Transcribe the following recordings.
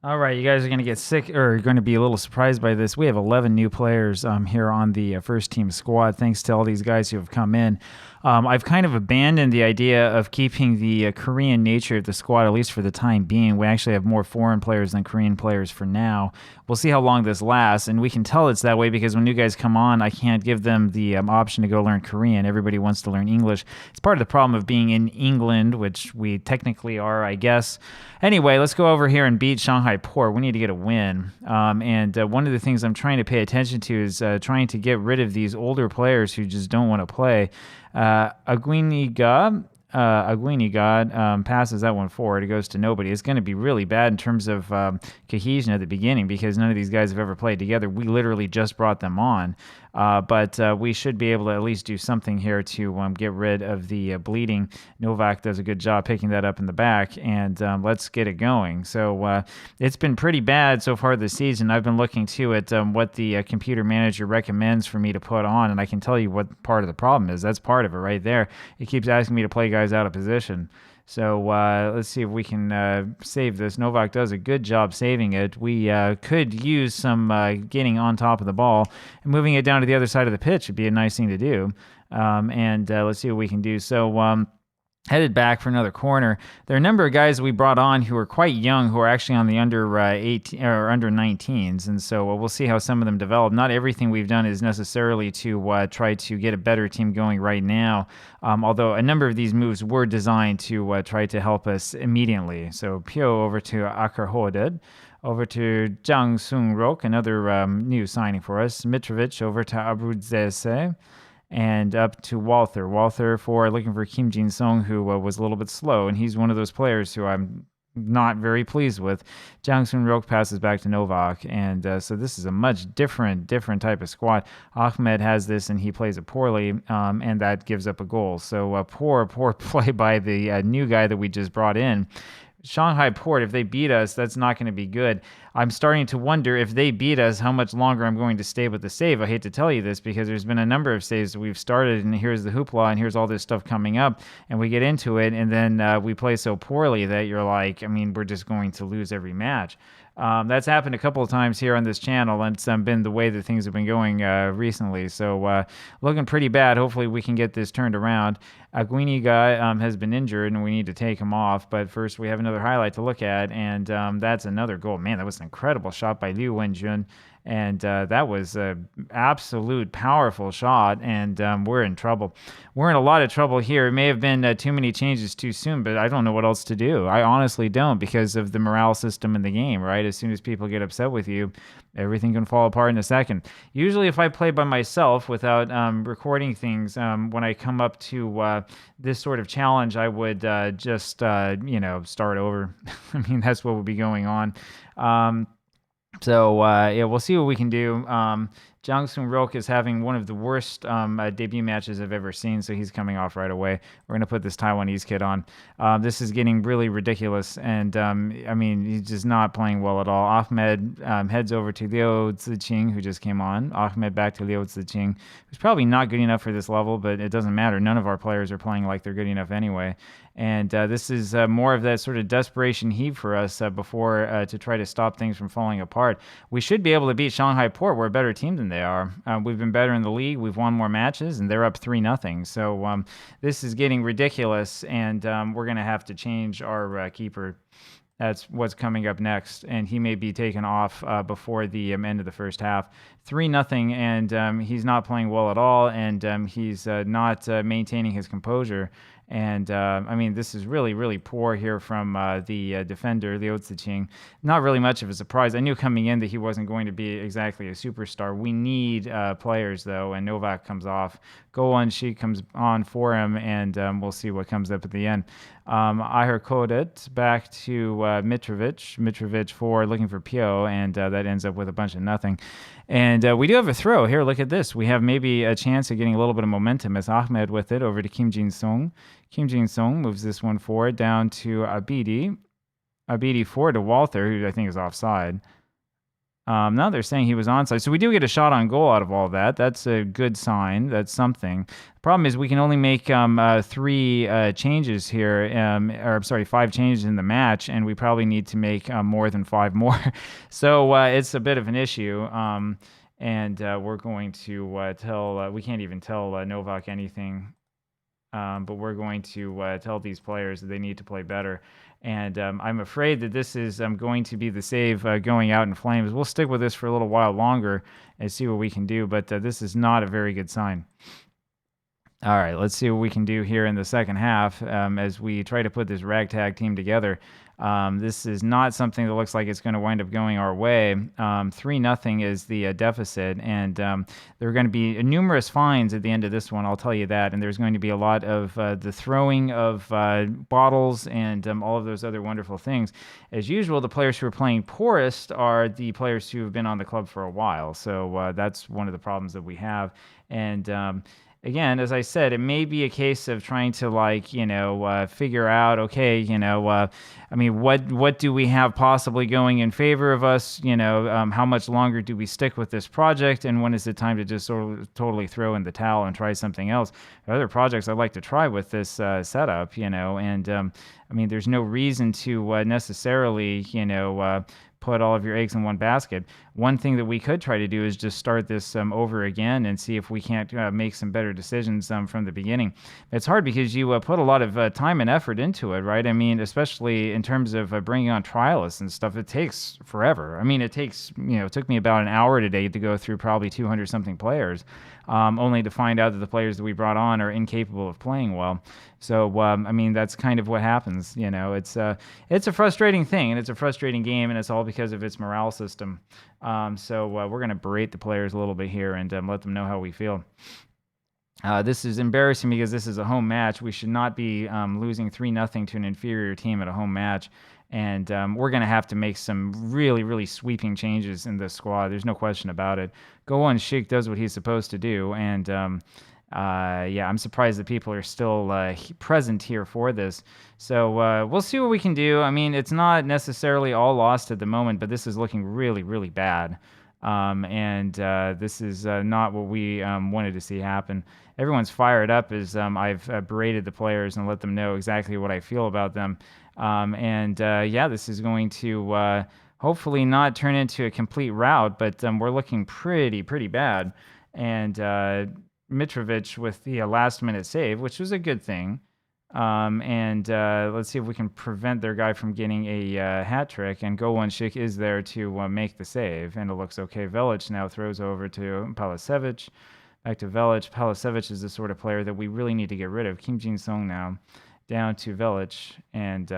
All right, you guys are going to get sick or going to be a little surprised by this. We have 11 new players here on the first team squad, thanks to all these guys who have come in. I've kind of abandoned the idea of keeping the Korean nature of the squad, at least for the time being. We actually have more foreign players than Korean players for now. We'll see how long this lasts, and we can tell it's that way because when new guys come on, I can't give them the option to go learn Korean. Everybody wants to learn English. It's part of the problem of being in England, which we technically are, I guess. Anyway, let's go over here and beat Shanghai Port. We need to get a win. And one of the things I'm trying to pay attention to is trying to get rid of these older players who just don't want to play. Aguinigad passes that one forward. It goes to nobody. It's going to be really bad in terms of cohesion at the beginning because none of these guys have ever played together. We literally just brought them on. But we should be able to at least do something here to get rid of the bleeding. Novak does a good job picking that up in the back, and let's get it going. So it's been pretty bad so far this season. I've been looking too at what the computer manager recommends for me to put on, and I can tell you what part of the problem is. That's part of it right there. It keeps asking me to play guys out of position. So let's see if we can save this. Novak does a good job saving it. We could use some getting on top of the ball and moving it down to the other side of the pitch would be a nice thing to do. And let's see what we can do. So headed back for another corner. There are a number of guys we brought on who are quite young, who are actually on the under 18 or under 19s, and so we'll see how some of them develop. Not everything we've done is necessarily to try to get a better team going right now, although a number of these moves were designed to try to help us immediately. So Pyo over to Akarhoded. Over to Jang Sung-rok, another new signing for us. Mitrovic over to Abrudzese. And up to Walther. Walther for looking for Kim Jin-sung, who was a little bit slow, and he's one of those players who I'm not very pleased with. Jang Sun-rok passes back to Novak, and so this is a much different type of squad. Ahmed has this, and he plays it poorly, and that gives up a goal. So poor play by the new guy that we just brought in. Shanghai Port, if they beat us, that's not going to be good. I'm starting to wonder if they beat us, how much longer I'm going to stay with the save. I hate to tell you this because there's been a number of saves that we've started, and here's the hoopla, and here's all this stuff coming up, and we get into it, and then we play so poorly that you're like, I mean, we're just going to lose every match. That's happened a couple of times here on this channel, and it's been the way that things have been going recently. So looking pretty bad. Hopefully we can get this turned around. Aguiniga has been injured, and we need to take him off. But first we have another highlight to look at, and that's another goal. Man, that was an incredible shot by Liu Wenjun. And that was an absolute powerful shot, and we're in trouble. We're in a lot of trouble here. It may have been too many changes too soon, but I don't know what else to do. I honestly don't because of the morale system in the game, right? As soon as people get upset with you, everything can fall apart in a second. Usually if I play by myself without recording things, when I come up to this sort of challenge, I would just, start over. I mean, that's what would be going on. So yeah, we'll see what we can do. Jang Sung-rok is having one of the worst debut matches I've ever seen, so he's coming off right away. We're going to put this Taiwanese kid on. This is getting really ridiculous, and I mean, he's just not playing well at all. Ahmed heads over to Liu Ziqing, who just came on. Ahmed back to Liu Ziqing, who's probably not good enough for this level, but it doesn't matter. None of our players are playing like they're good enough anyway. And this is more of that sort of desperation heave for us before to try to stop things from falling apart. We should be able to beat Shanghai Port. We're a better team than they are. We've been better in the league. We've won more matches, and they're up 3-0. So this is getting ridiculous, and we're going to have to change our keeper. That's what's coming up next, and he may be taken off before the end of the first half. 3-0, and he's not playing well at all, and he's not maintaining his composure. And I mean, this is really, really poor here from the defender, Liu Ziqing. Not really much of a surprise. I knew coming in that he wasn't going to be exactly a superstar. We need players, though, and Novak comes off. Golan-shi comes on for him, and we'll see what comes up at the end. Ihar Kodet back to Mitrovic. Mitrovic for looking for Pyo, and that ends up with a bunch of nothing. And we do have a throw. Here, look at this. We have maybe a chance of getting a little bit of momentum as Ahmed with it over to Kim Jin-sung. Kim Jin-sung moves this one forward down to Abidi. Abidi forward to Walther, who I think is offside. No, they're saying he was onside. So we do get a shot on goal out of all that. That's a good sign. That's something. The problem is we can only make 3 changes here, or I'm sorry, 5 changes in the match, and we probably need to make more than 5 more. So it's a bit of an issue. And we're going to tell, we can't even tell Novak anything. But we're going to tell these players that they need to play better. And I'm afraid that this is going to be the save going out in flames. We'll stick with this for a little while longer and see what we can do, but this is not a very good sign. All right, let's see what we can do here in the second half as we try to put this ragtag team together. This is not something that looks like it's going to wind up going our way. 3-0 is the deficit, and there are going to be numerous fines at the end of this one, I'll tell you that, and there's going to be a lot of the throwing of bottles and all of those other wonderful things. As usual, the players who are playing poorest are the players who have been on the club for a while, so that's one of the problems that we have. And again, as I said, it may be a case of trying to figure out, okay, I mean, what do we have possibly going in favor of us? How much longer do we stick with this project, and when is it time to just sort of totally throw in the towel and try something else? There are other projects I'd like to try with this setup, and I mean, there's no reason to necessarily, put all of your eggs in one basket. One thing that we could try to do is just start this over again and see if we can't make some better decisions from the beginning. It's hard because you put a lot of time and effort into it, right? I mean, especially in terms of bringing on trialists and stuff, it takes forever. I mean, it took me about an hour today to go through probably 200-something players, only to find out that the players that we brought on are incapable of playing well. So, I mean, that's kind of what happens. It's a frustrating thing, and it's a frustrating game, and it's all because of its morale system. So we're going to berate the players a little bit here and let them know how we feel. This is embarrassing because this is a home match. We should not be losing 3-0 to an inferior team at a home match. And we're going to have to make some really, really sweeping changes in this squad. There's no question about it. Go-On Sheik does what he's supposed to do. And I'm surprised that people are still present here for this. So we'll see what we can do. I mean, it's not necessarily all lost at the moment, but this is looking really, really bad. And this is not what we wanted to see happen. Everyone's fired up as I've berated the players and let them know exactly what I feel about them. This is going to hopefully not turn into a complete rout, but we're looking pretty bad. And Mitrovic with the last-minute save, which was a good thing. Let's see if we can prevent their guy from getting a hat trick. And Go-On Sheik is there to make the save, and it looks okay. Velic now throws over to Palasevic. Back to Velic. Palasevic is the sort of player that we really need to get rid of. Kim Jin-sung now down to Velic, and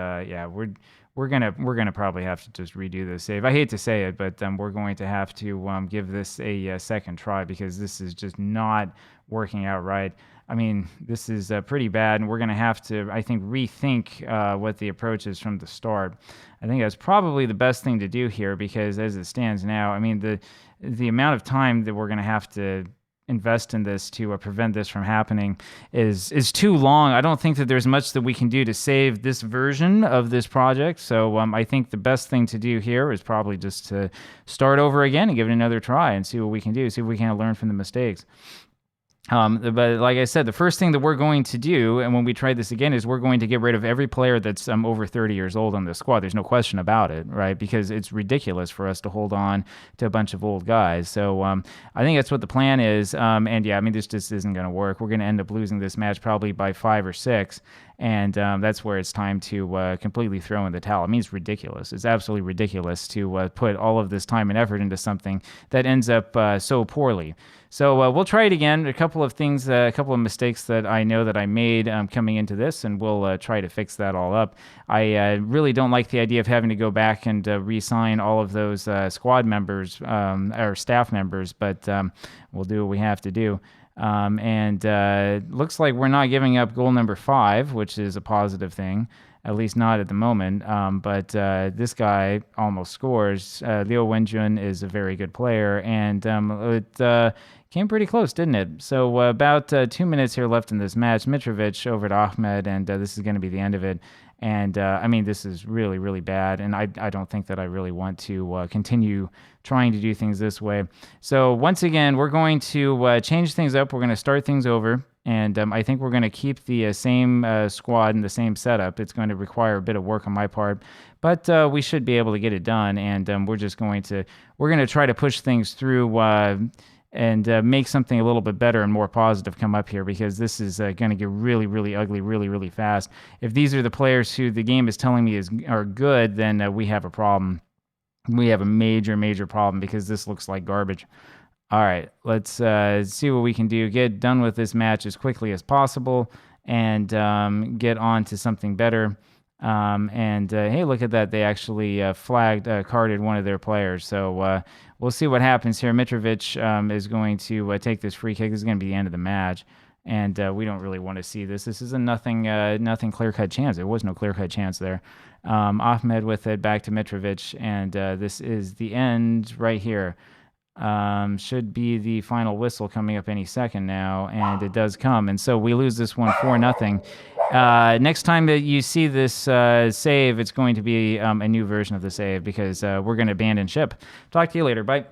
we're gonna probably have to just redo this save. I hate to say it, but we're going to have to give this a second try because this is just not working out right. I mean, this is pretty bad, and we're going to have to, I think, rethink what the approach is from the start. I think that's probably the best thing to do here because as it stands now, I mean, the amount of time that we're going to have to invest in this to prevent this from happening is too long. I don't think that there's much that we can do to save this version of this project. So I think the best thing to do here is probably just to start over again and give it another try and see what we can do, see if we can learn from the mistakes. But like I said, the first thing that we're going to do, and when we try this again, is we're going to get rid of every player that's over 30 years old on this squad. There's no question about it, right? Because it's ridiculous for us to hold on to a bunch of old guys. So I think that's what the plan is. This just isn't going to work. We're going to end up losing this match probably by 5 or 6. And that's where it's time to completely throw in the towel. I mean, it's ridiculous. It's absolutely ridiculous to put all of this time and effort into something that ends up so poorly. So we'll try it again. A couple of things, a couple of mistakes that I know that I made coming into this, and we'll try to fix that all up. I really don't like the idea of having to go back and re-sign all of those squad members or staff members, but we'll do what we have to do. Looks like we're not giving up goal number 5, which is a positive thing, at least not at the moment. But this guy almost scores. Liu Wenjun is a very good player, and it Came pretty close, didn't it? So about 2 minutes here left in this match. Mitrovic over to Ahmed, and this is going to be the end of it. And I mean, this is really, really bad. And I don't think that I really want to continue trying to do things this way. So once again, we're going to change things up. We're going to start things over. And I think we're going to keep the same squad and the same setup. It's going to require a bit of work on my part, but we should be able to get it done. And we're going to try to push things through and make something a little bit better and more positive come up here, because this is going to get really, really ugly really, really fast. If these are the players who the game is telling me are good, then we have a problem. We have a major, major problem, because this looks like garbage. All right, let's see what we can do. Get done with this match as quickly as possible and get on to something better. Hey, look at that. They actually carded one of their players. So we'll see what happens here. Mitrovic is going to take this free kick. This is going to be the end of the match. And we don't really want to see this. This is a nothing clear-cut chance. There was no clear-cut chance there. Ahmed with it back to Mitrovic. And this is the end right here. Should be the final whistle coming up any second now, and it does come, and so we lose this one 4-0. Next time that you see this save, it's going to be a new version of the save, because we're going to abandon ship. Talk to you later. Bye.